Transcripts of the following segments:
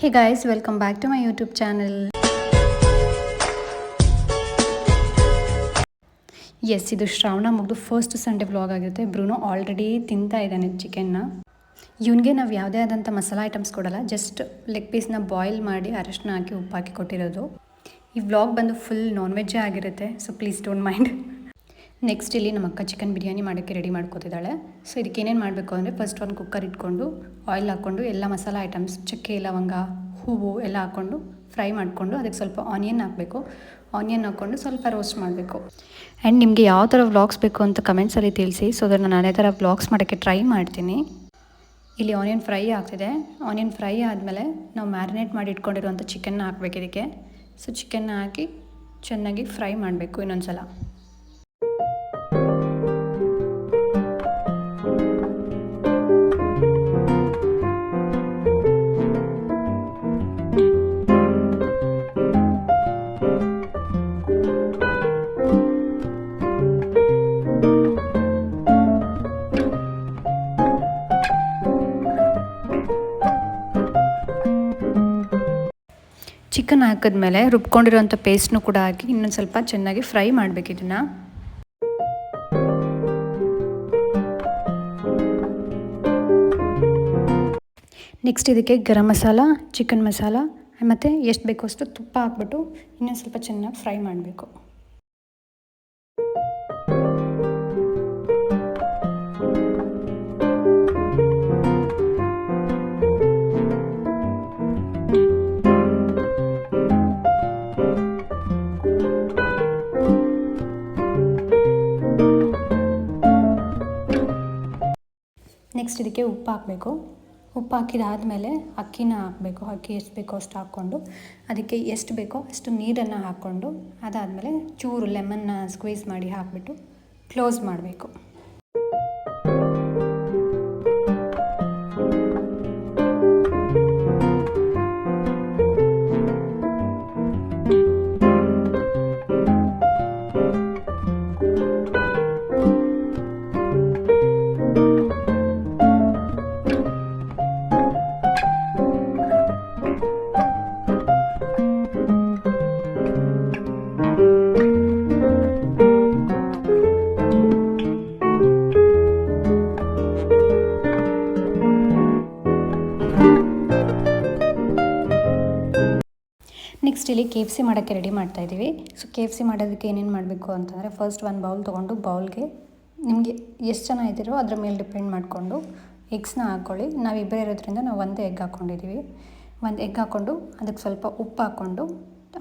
Hey guys, welcome back to my YouTube channel. Yes, ಇದು ಶ್ರಾವಣ ಮುಗಿದು first Sunday vlog ಆಗಿರುತ್ತೆ. Bruno already ತಿಂತಾ ಇದ್ದಾನೆ ಚಿಕನ್ನ. ಇವನಿಗೆ ನಾವು ಯಾವುದೇ ಆದಂಥ ಮಸಾಲ ಐಟಮ್ಸ್ ಕೊಡಲ್ಲ, ಜಸ್ಟ್ ಲೆಗ್ ಪೀಸ್ನ ಬಾಯ್ಲ್ ಮಾಡಿ ಅರಶಿನ ಹಾಕಿ ಉಪ್ಪು ಹಾಕಿ ಕೊಟ್ಟಿರೋದು. ಈ ವ್ಲಾಗ್ ಬಂದು ಫುಲ್ ನಾನ್ ವೆಜ್ಜೇ ಆಗಿರುತ್ತೆ, so please don't mind. Next ಇಲ್ಲಿ ನಮ್ಮ ಅಕ್ಕ ಚಿಕನ್ ಬಿರಿಯಾನಿ ಮಾಡೋಕ್ಕೆ ರೆಡಿ ಮಾಡ್ಕೊತಿದ್ದಾಳೆ. ಸೊ ಇದಕ್ಕೆ ಏನೇನು ಮಾಡಬೇಕು ಅಂದರೆ ಫಸ್ಟ್ ಒಂದು ಕುಕ್ಕರ್ ಇಟ್ಕೊಂಡು ಆಯಿಲ್ ಹಾಕ್ಕೊಂಡು ಎಲ್ಲ ಮಸಾಲ ಐಟಮ್ಸ್ ಚಕ್ಕೆ ಲವಂಗ ಹೂವು ಎಲ್ಲ ಹಾಕ್ಕೊಂಡು ಫ್ರೈ ಮಾಡಿಕೊಂಡು ಅದಕ್ಕೆ ಸ್ವಲ್ಪ ಆನಿಯನ್ ಹಾಕಬೇಕು. ಆನಿಯನ್ ಹಾಕ್ಕೊಂಡು ಸ್ವಲ್ಪ ರೋಸ್ಟ್ ಮಾಡಬೇಕು. ಆ್ಯಂಡ್ ನಿಮಗೆ ಯಾವ ಥರ ವ್ಲಾಗ್ಸ್ ಬೇಕು ಅಂತ ಕಮೆಂಟ್ಸಲ್ಲಿ ತಿಳಿಸಿ, ಸೊ ಅದನ್ನು ನಾನು ಅದೇ ಥರ ವ್ಲಾಗ್ಸ್ ಮಾಡೋಕ್ಕೆ ಟ್ರೈ ಮಾಡ್ತೀನಿ. ಇಲ್ಲಿ ಆನಿಯನ್ ಫ್ರೈ ಆಗ್ತಿದೆ. ಆನಿಯನ್ ಫ್ರೈ ಆದಮೇಲೆ ನಾವು ಮ್ಯಾರಿನೇಟ್ ಮಾಡಿ ಇಟ್ಕೊಂಡಿರುವಂಥ ಚಿಕನ್ನ ಹಾಕಬೇಕು ಇದಕ್ಕೆ. ಸೊ ಚಿಕನ್ನ ಹಾಕಿ ಚೆನ್ನಾಗಿ ಫ್ರೈ ಮಾಡಬೇಕು ಇನ್ನೊಂದು ಸಲ. ಚಿಕನ್ ಹಾಕಿದ್ಮೇಲೆ ರುಬ್ಕೊಂಡಿರೋಂಥ ಪೇಸ್ಟ್ನು ಕೂಡ ಹಾಕಿ ಇನ್ನೊಂದು ಸ್ವಲ್ಪ ಚೆನ್ನಾಗಿ ಫ್ರೈ ಮಾಡಬೇಕು ಇದನ್ನು. ನೆಕ್ಸ್ಟ್ ಇದಕ್ಕೆ ಗರಂ ಮಸಾಲ, ಚಿಕನ್ ಮಸಾಲ ಮತ್ತು ಎಷ್ಟು ಬೇಕೋ ಅಷ್ಟು ತುಪ್ಪ ಹಾಕ್ಬಿಟ್ಟು ಇನ್ನೊಂದು ಸ್ವಲ್ಪ ಚೆನ್ನಾಗಿ ಫ್ರೈ ಮಾಡಬೇಕು. ನೆಕ್ಸ್ಟ್ ಇದಕ್ಕೆ ಉಪ್ಪು ಹಾಕಬೇಕು. ಉಪ್ಪು ಹಾಕಿದಾದಮೇಲೆ ಅಕ್ಕಿನ ಹಾಕಬೇಕು. ಅಕ್ಕಿ ಎಷ್ಟು ಬೇಕೋ ಅಷ್ಟು ಹಾಕ್ಕೊಂಡು ಅದಕ್ಕೆ ಎಷ್ಟು ಬೇಕೋ ಅಷ್ಟು ನೀರನ್ನು ಹಾಕ್ಕೊಂಡು ಅದಾದಮೇಲೆ ಚೂರು ಲೆಮನ್ನ ಸ್ಕ್ವೀಸ್ ಮಾಡಿ ಹಾಕಿಬಿಟ್ಟು ಕ್ಲೋಸ್ ಮಾಡಬೇಕು. ನೆಕ್ಸ್ಟ್ ಇಲ್ಲಿ KFC ಮಾಡೋಕ್ಕೆ ರೆಡಿ ಮಾಡ್ತಾಯಿದ್ದೀವಿ. ಸೊ KFC ಮಾಡೋದಕ್ಕೆ ಏನೇನು ಮಾಡಬೇಕು ಅಂತಂದರೆ ಫಸ್ಟ್ ಒಂದು ಬೌಲ್ ತೊಗೊಂಡು ಬೌಲ್ಗೆ ನಿಮಗೆ ಎಷ್ಟು ಜನ ಇದ್ದೀರೋ ಅದರ ಮೇಲೆ ಡಿಪೆಂಡ್ ಮಾಡಿಕೊಂಡು ಎಗ್ಸ್ನ ಹಾಕ್ಕೊಳ್ಳಿ. ನಾವು ಇಬ್ಬರೇ ಇರೋದ್ರಿಂದ ನಾವು ಒಂದು ಎಗ್ ಹಾಕ್ಕೊಂಡಿದ್ದೀವಿ. ಒಂದು ಎಗ್ ಹಾಕ್ಕೊಂಡು ಅದಕ್ಕೆ ಸ್ವಲ್ಪ ಉಪ್ಪು ಹಾಕ್ಕೊಂಡು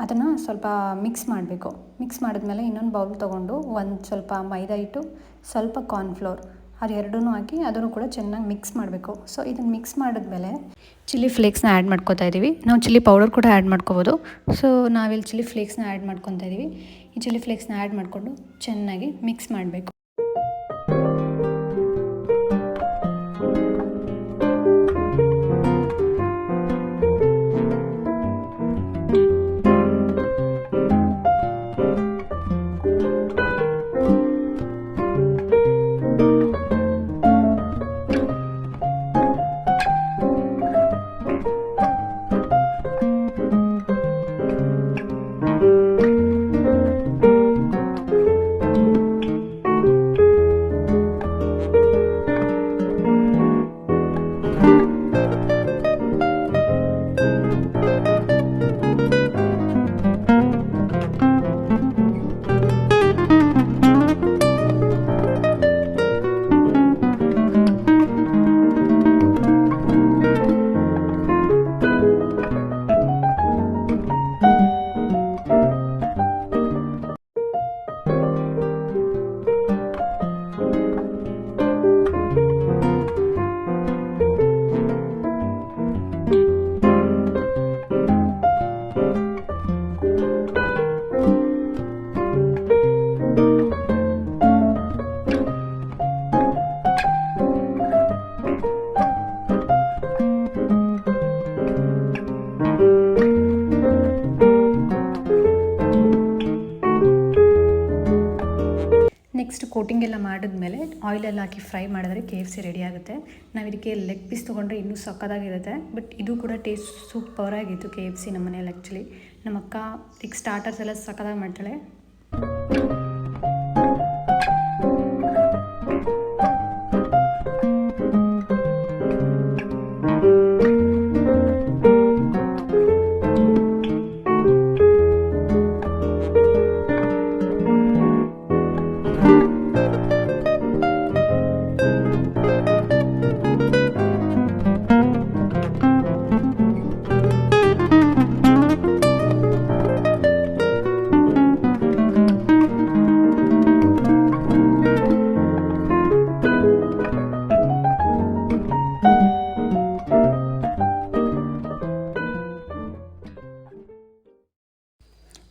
ಅದನ್ನು ಸ್ವಲ್ಪ ಮಿಕ್ಸ್ ಮಾಡಬೇಕು. ಮಿಕ್ಸ್ ಮಾಡಿದ್ಮೇಲೆ ಇನ್ನೊಂದು ಬೌಲ್ ತೊಗೊಂಡು ಒಂದು ಸ್ವಲ್ಪ ಮೈದಾ ಹಿಟ್ಟು, ಸ್ವಲ್ಪ ಕಾರ್ನ್ಫ್ಲೋರ್ ಅದೆರಡೂ ಹಾಕಿ ಅದನ್ನು ಕೂಡ ಚೆನ್ನಾಗಿ ಮಿಕ್ಸ್ ಮಾಡಬೇಕು. ಸೊ ಇದನ್ನು ಮಿಕ್ಸ್ ಮಾಡಿದ್ಮೇಲೆ ಚಿಲ್ಲಿ ಫ್ಲೇಕ್ಸ್ನ ಆ್ಯಡ್ ಮಾಡ್ಕೊತಾ ಇದ್ದೀವಿ. ನಾವು ಚಿಲ್ಲಿ ಪೌಡರ್ ಕೂಡ ಆ್ಯಡ್ ಮಾಡ್ಕೋಬೋದು. ಸೊ ನಾವಿಲ್ಲಿ ಚಿಲ್ಲಿ ಫ್ಲೇಕ್ಸ್ನ ಆ್ಯಡ್ ಮಾಡ್ಕೊತಾ ಇದ್ದೀವಿ. ಈ ಚಿಲ್ಲಿ ಫ್ಲೇಕ್ಸ್ನ ಆ್ಯಡ್ ಮಾಡಿಕೊಂಡು ಚೆನ್ನಾಗಿ ಮಿಕ್ಸ್ ಮಾಡಬೇಕು. ಕೋಟಿಂಗ್ ಎಲ್ಲ ಮಾಡಿದ್ಮೇಲೆ ಆಯಿಲೆಲ್ಲ ಹಾಕಿ ಫ್ರೈ ಮಾಡಿದ್ರೆ KFC ರೆಡಿ ಆಗುತ್ತೆ. ನಾವು ಇದಕ್ಕೆ ಲೆಗ್ ಪೀಸ್ ತೊಗೊಂಡ್ರೆ ಇನ್ನೂ ಸಕ್ಕತ್ತಾಗಿರುತ್ತೆ. ಬಟ್ ಇದು ಕೂಡ ಟೇಸ್ಟ್ ಸೂಪರಾಗಿತ್ತು KFC ನಮ್ಮ ಮನೇಲಿ. ಆ್ಯಕ್ಚುಲಿ ನಮ್ಮ ಅಕ್ಕ ಈಗ ಸ್ಟಾರ್ಟರ್ಸ್ ಎಲ್ಲ ಸಕ್ಕತ್ತಾಗಿ ಮಾಡ್ತಾಳೆ.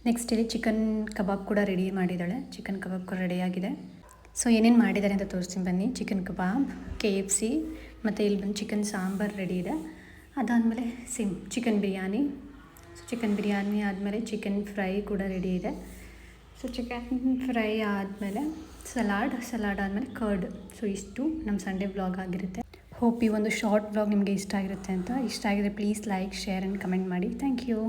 ನೆಕ್ಸ್ಟ್ ಇಲ್ಲಿ ಚಿಕನ್ ಕಬಾಬ್ ಕೂಡ ರೆಡಿ ಮಾಡಿದ್ದಾಳೆ. ಚಿಕನ್ ಕಬಾಬ್ ಕೂಡ ರೆಡಿಯಾಗಿದೆ. ಸೊ ಏನೇನು ಮಾಡಿದ್ದಾರೆ ಅಂತ ತೋರಿಸ್ತೀನಿ ಬನ್ನಿ. ಚಿಕನ್ ಕಬಾಬ್, KFC, ಮತ್ತು ಇಲ್ಲಿ ಬಂದು ಚಿಕನ್ ಸಾಂಬಾರು ರೆಡಿ ಇದೆ. ಅದಾದಮೇಲೆ chicken biryani. So chicken biryani ಆದಮೇಲೆ ಚಿಕನ್ ಫ್ರೈ ಕೂಡ ರೆಡಿ ಇದೆ. ಸೊ ಚಿಕನ್ ಫ್ರೈ ಆದಮೇಲೆ ಸಲಾಡ್ ಆದಮೇಲೆ ಕರ್ಡ್. ಸೊ ಇಷ್ಟು ನಮ್ಮ ಸಂಡೇ ವ್ಲಾಗ್ ಆಗಿರುತ್ತೆ. ಹೋಪ್ ಈ ಒಂದು ಶಾರ್ಟ್ ವ್ಲಾಗ್ ನಿಮಗೆ ಇಷ್ಟ ಆಗಿರುತ್ತೆ ಅಂತ. ಇಷ್ಟ ಆಗಿದ್ರೆ please like, share and comment ಮಾಡಿ. Thank you.